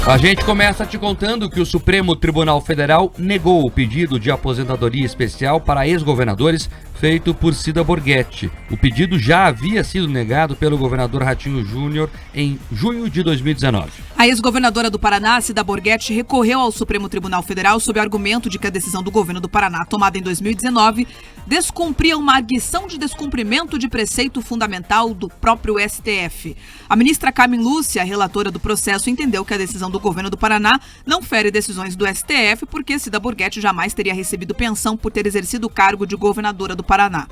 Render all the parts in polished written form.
A gente começa te contando que o Supremo Tribunal Federal negou o pedido de aposentadoria especial para ex-governadores feito por Cida Borghetti. O pedido já havia sido negado pelo governador Ratinho Júnior em junho de 2019. A ex-governadora do Paraná, Cida Borghetti, recorreu ao Supremo Tribunal Federal sob o argumento de que a decisão do governo do Paraná, tomada em 2019, descumpria uma arguição de descumprimento de preceito fundamental do próprio STF. A ministra Carmen Lúcia, relatora do processo, entendeu que a decisão do governo do Paraná não fere decisões do STF porque Cida Borghetti jamais teria recebido pensão por ter exercido o cargo de governadora do Paraná.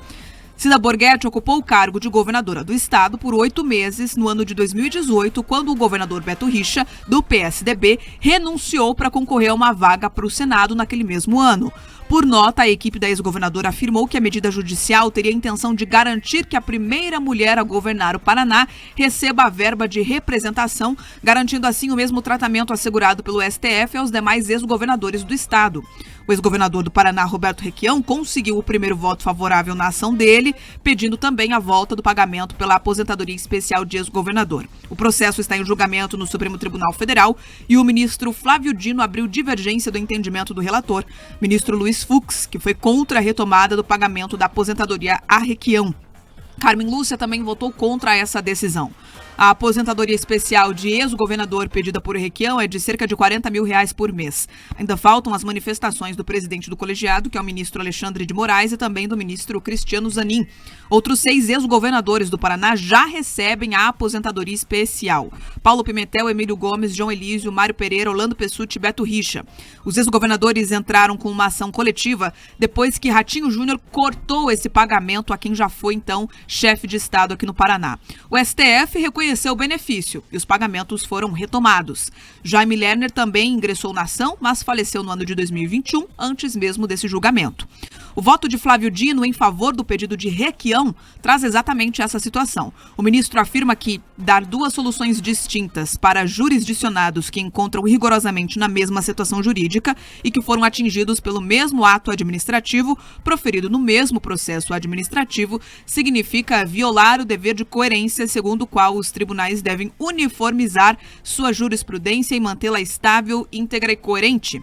Cida Borghetti ocupou o cargo de governadora do estado por 8 meses no ano de 2018, quando o governador Beto Richa, do PSDB, renunciou para concorrer a uma vaga para o Senado naquele mesmo ano. Por nota, a equipe da ex-governadora afirmou que a medida judicial teria a intenção de garantir que a primeira mulher a governar o Paraná receba a verba de representação, garantindo assim o mesmo tratamento assegurado pelo STF aos demais ex-governadores do estado. O ex-governador do Paraná, Roberto Requião, conseguiu o primeiro voto favorável na ação dele, pedindo também a volta do pagamento pela aposentadoria especial de ex-governador. O processo está em julgamento no Supremo Tribunal Federal e o ministro Flávio Dino abriu divergência do entendimento do relator, ministro Luiz Fux, que foi contra a retomada do pagamento da aposentadoria a Requião. Carmen Lúcia também votou contra essa decisão. A aposentadoria especial de ex-governador pedida por Requião é de cerca de R$40 mil por mês. Ainda faltam as manifestações do presidente do colegiado, que é o ministro Alexandre de Moraes, e também do ministro Cristiano Zanin. Outros 6 ex-governadores do Paraná já recebem a aposentadoria especial: Paulo Pimentel, Emílio Gomes, João Elísio, Mário Pereira, Orlando Pessutti e Beto Richa. Os ex-governadores entraram com uma ação coletiva depois que Ratinho Júnior cortou esse pagamento a quem já foi, então, chefe de estado aqui no Paraná. O STF reconheceu o benefício e os pagamentos foram retomados. Jaime Lerner também ingressou na ação, mas faleceu no ano de 2021, antes mesmo desse julgamento. O voto de Flávio Dino em favor do pedido de Requião traz exatamente essa situação. O ministro afirma que dar 2 soluções distintas para jurisdicionados que encontram rigorosamente na mesma situação jurídica e que foram atingidos pelo mesmo ato administrativo, proferido no mesmo processo administrativo, significa violar o dever de coerência segundo o qual os tribunais devem uniformizar sua jurisprudência e mantê-la estável, íntegra e coerente.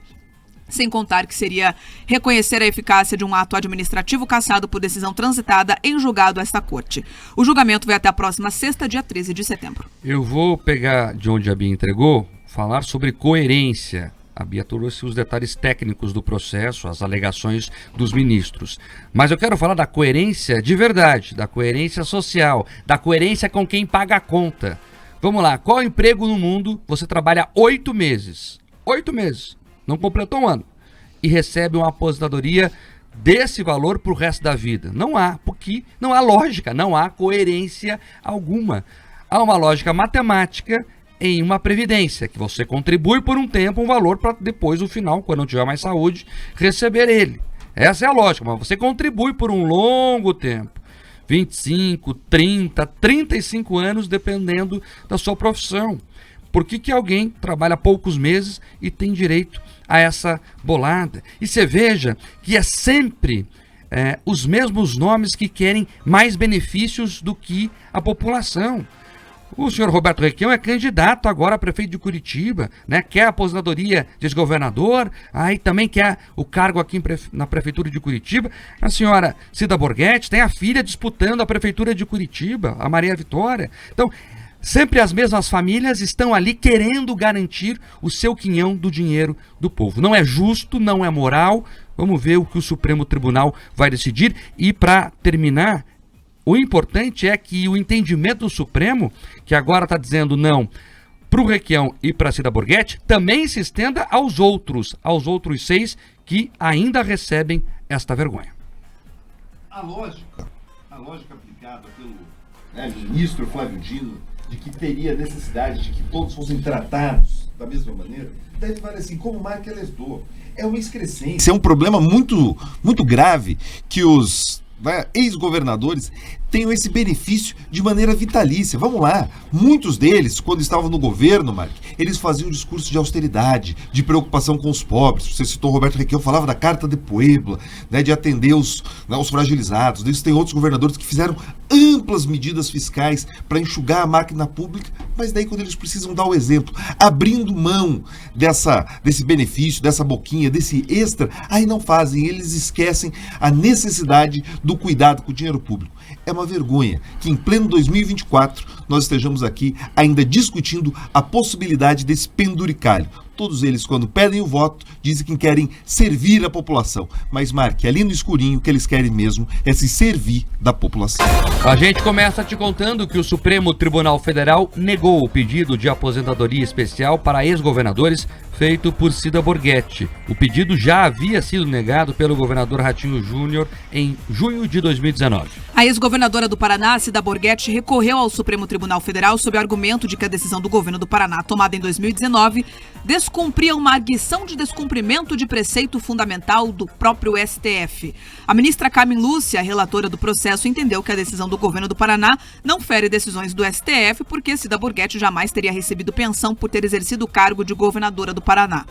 Sem contar que seria reconhecer a eficácia de um ato administrativo cassado por decisão transitada em julgado a esta corte. O julgamento vai até a próxima sexta, dia 13 de setembro. Eu vou pegar de onde a Bia entregou, falar sobre coerência. A Bia trouxe os detalhes técnicos do processo, as alegações dos ministros. Mas eu quero falar da coerência de verdade, da coerência social, da coerência com quem paga a conta. Vamos lá, qual emprego no mundo você trabalha 8 meses? 8 meses. Não completou um ano, e recebe uma aposentadoria desse valor para o resto da vida. Não há, porque não há lógica, não há coerência alguma. Há uma lógica matemática em uma previdência, que você contribui por um tempo um valor para depois, no final, quando não tiver mais saúde, receber ele. Essa é a lógica, mas você contribui por um longo tempo. 25, 30, 35 anos, dependendo da sua profissão. Por que alguém trabalha poucos meses e tem direito a essa bolada? E você veja que é sempre os mesmos nomes que querem mais benefícios do que a população. O senhor Roberto Requião é candidato agora a prefeito de Curitiba, né? Quer a aposentadoria de ex-governador, aí também quer o cargo aqui na prefeitura de Curitiba. A senhora Cida Borghetti tem a filha disputando a prefeitura de Curitiba, a Maria Vitória. Então, sempre as mesmas famílias estão ali querendo garantir o seu quinhão do dinheiro do povo. Não é justo, não é moral. Vamos ver o que o Supremo Tribunal vai decidir. E para terminar, o importante é que o entendimento do Supremo, que agora está dizendo não para o Requião e para a Cida Borghetti, também se estenda aos outros 6 que ainda recebem esta vergonha. A lógica aplicada pelo ministro Flávio Dino, de que teria necessidade de que todos fossem tratados da mesma maneira, deve valer assim, como Marca Lesdor. É uma excrescência, é um problema muito, muito grave que os ex-governadores tenham esse benefício de maneira vitalícia. Vamos lá, muitos deles, quando estavam no governo, Mark, eles faziam um discurso de austeridade, de preocupação com os pobres. Você citou o Roberto Requião, falava da Carta de Puebla, né, de atender os fragilizados. Eles têm outros governadores que fizeram amplas medidas fiscais para enxugar a máquina pública, mas daí quando eles precisam dar o exemplo, abrindo mão desse benefício, dessa boquinha, desse extra, aí não fazem, eles esquecem a necessidade do cuidado com o dinheiro público. É uma vergonha que em pleno 2024 nós estejamos aqui ainda discutindo a possibilidade desse penduricalho. Todos eles, quando pedem o voto, dizem que querem servir a população. Mas, Mark, ali no escurinho, o que eles querem mesmo é se servir da população. A gente começa te contando que o Supremo Tribunal Federal negou o pedido de aposentadoria especial para ex-governadores feito por Cida Borghetti. O pedido já havia sido negado pelo governador Ratinho Júnior em junho de 2019. A ex-governadora do Paraná, Cida Borghetti, recorreu ao Supremo Tribunal Federal sob o argumento de que a decisão do governo do Paraná, tomada em 2019, descumpria uma arguição de descumprimento de preceito fundamental do próprio STF. A ministra Carmen Lúcia, relatora do processo, entendeu que a decisão do governo do Paraná não fere decisões do STF porque Cida Borghetti jamais teria recebido pensão por ter exercido o cargo de governadora do Paraná.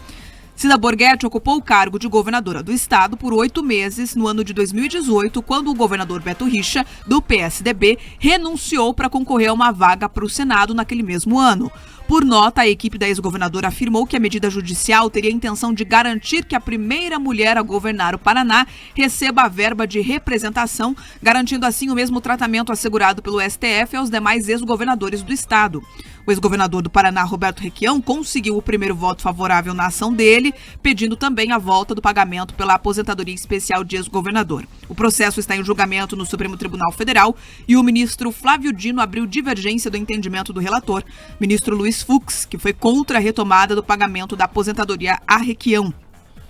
Cida Borghetti ocupou o cargo de governadora do estado por 8 meses no ano de 2018, quando o governador Beto Richa, do PSDB, renunciou para concorrer a uma vaga para o Senado naquele mesmo ano. Por nota, a equipe da ex-governadora afirmou que a medida judicial teria a intenção de garantir que a primeira mulher a governar o Paraná receba a verba de representação, garantindo assim o mesmo tratamento assegurado pelo STF aos demais ex-governadores do estado. O ex-governador do Paraná, Roberto Requião, conseguiu o primeiro voto favorável na ação dele, pedindo também a volta do pagamento pela aposentadoria especial de ex-governador. O processo está em julgamento no Supremo Tribunal Federal e o ministro Flávio Dino abriu divergência do entendimento do relator, ministro Luiz Fux, que foi contra a retomada do pagamento da aposentadoria a Requião.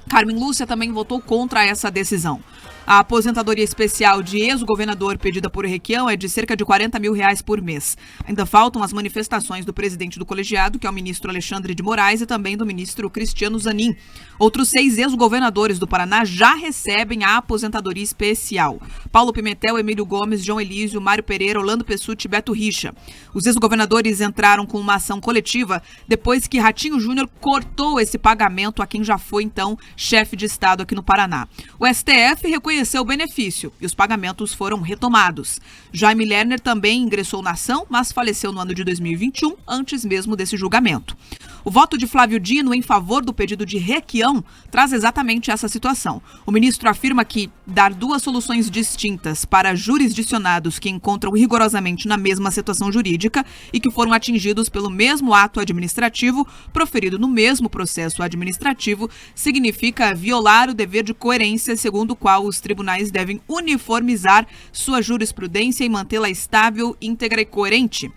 Carmen Lúcia também votou contra essa decisão. A aposentadoria especial de ex-governador pedida por Requião é de cerca de R$40 mil por mês. Ainda faltam as manifestações do presidente do colegiado, que é o ministro Alexandre de Moraes, e também do ministro Cristiano Zanin. Outros 6 ex-governadores do Paraná já recebem a aposentadoria especial: Paulo Pimentel, Emílio Gomes, João Elísio, Mário Pereira, Orlando Pessutti e Beto Richa. Os ex-governadores entraram com uma ação coletiva depois que Ratinho Júnior cortou esse pagamento a quem já foi, então, chefe de estado aqui no Paraná. O STF reconheceu o benefício e os pagamentos foram retomados. Jaime Lerner também ingressou na ação, mas faleceu no ano de 2021, antes mesmo desse julgamento. O voto de Flávio Dino em favor do pedido de Requião traz exatamente essa situação. O ministro afirma que dar 2 soluções distintas para jurisdicionados que encontram rigorosamente na mesma situação jurídica e que foram atingidos pelo mesmo ato administrativo, proferido no mesmo processo administrativo, significa violar o dever de coerência segundo o qual os tribunais devem uniformizar sua jurisprudência e mantê-la estável, íntegra e coerente.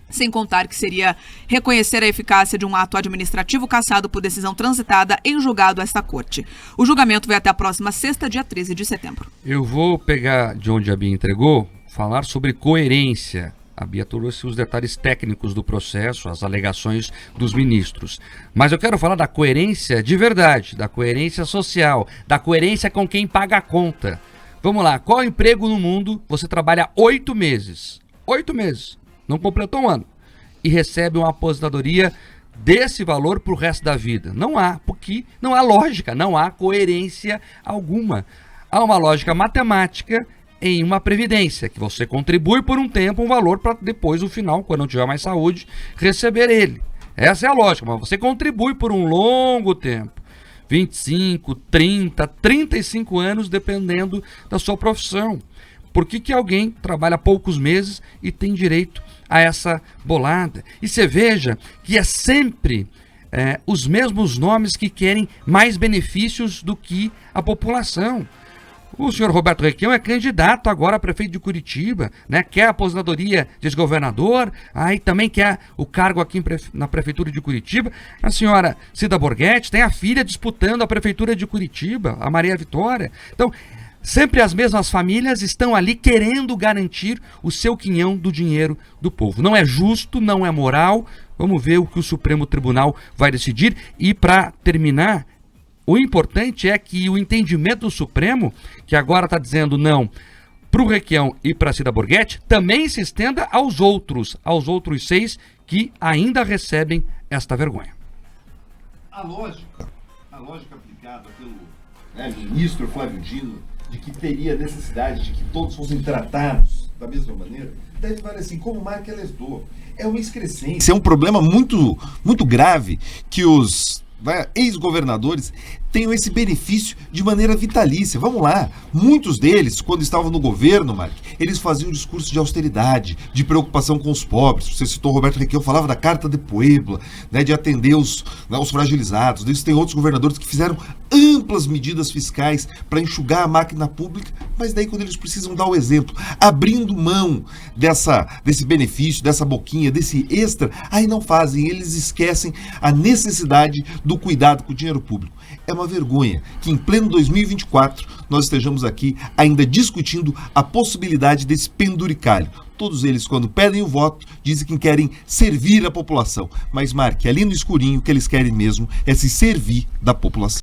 Sem contar que seria reconhecer a eficácia de um ato administrativo cassado por decisão transitada em julgado esta corte. O julgamento vai até a próxima sexta, dia 13 de setembro. Eu vou pegar de onde a Bia entregou, falar sobre coerência. A Bia trouxe os detalhes técnicos do processo, as alegações dos ministros. Mas eu quero falar da coerência de verdade, da coerência social, da coerência com quem paga a conta. Vamos lá, qual emprego no mundo você trabalha 8 meses? 8 meses. Não completou um ano, e recebe uma aposentadoria desse valor para o resto da vida. Não há, porque não há lógica, não há coerência alguma. Há uma lógica matemática em uma previdência, que você contribui por um tempo um valor para depois, no final, quando não tiver mais saúde, receber ele. Essa é a lógica, mas você contribui por um longo tempo. 25, 30, 35 anos, dependendo da sua profissão. Por que alguém trabalha poucos meses e tem direito a essa bolada? E você veja que é sempre os mesmos nomes que querem mais benefícios do que a população. O senhor Roberto Requião é candidato agora a prefeito de Curitiba, né? Quer a aposentadoria de ex-governador, aí também quer o cargo aqui na prefeitura de Curitiba. A senhora Cida Borghetti tem a filha disputando a prefeitura de Curitiba, a Maria Vitória. Então, sempre as mesmas famílias estão ali querendo garantir o seu quinhão do dinheiro do povo. Não é justo, não é moral. Vamos ver o que o Supremo Tribunal vai decidir. E para terminar, o importante é que o entendimento do Supremo, que agora está dizendo não, para o Requião e para a Cida Borghetti também se estenda aos outros 6 que ainda recebem esta vergonha. A lógica aplicada pelo ministro Flávio Dino, de que teria necessidade de que todos fossem tratados da mesma maneira, deve valer assim, como marca lesdou. É uma excrescência. Isso é um problema muito, muito grave que os ex-governadores tenham esse benefício de maneira vitalícia. Vamos lá, muitos deles, quando estavam no governo, Mark, eles faziam um discurso de austeridade, de preocupação com os pobres. Você citou o Roberto Requião, falava da Carta de Puebla, de atender os fragilizados. Eles têm outros governadores que fizeram amplas medidas fiscais para enxugar a máquina pública, mas daí quando eles precisam dar o exemplo, abrindo mão desse benefício, dessa boquinha, desse extra, aí não fazem, eles esquecem a necessidade do cuidado com o dinheiro público. É uma vergonha que em pleno 2024 nós estejamos aqui ainda discutindo a possibilidade desse penduricalho. Todos eles, quando pedem o voto, dizem que querem servir a população. Mas, Mark, ali no escurinho, o que eles querem mesmo é se servir da população.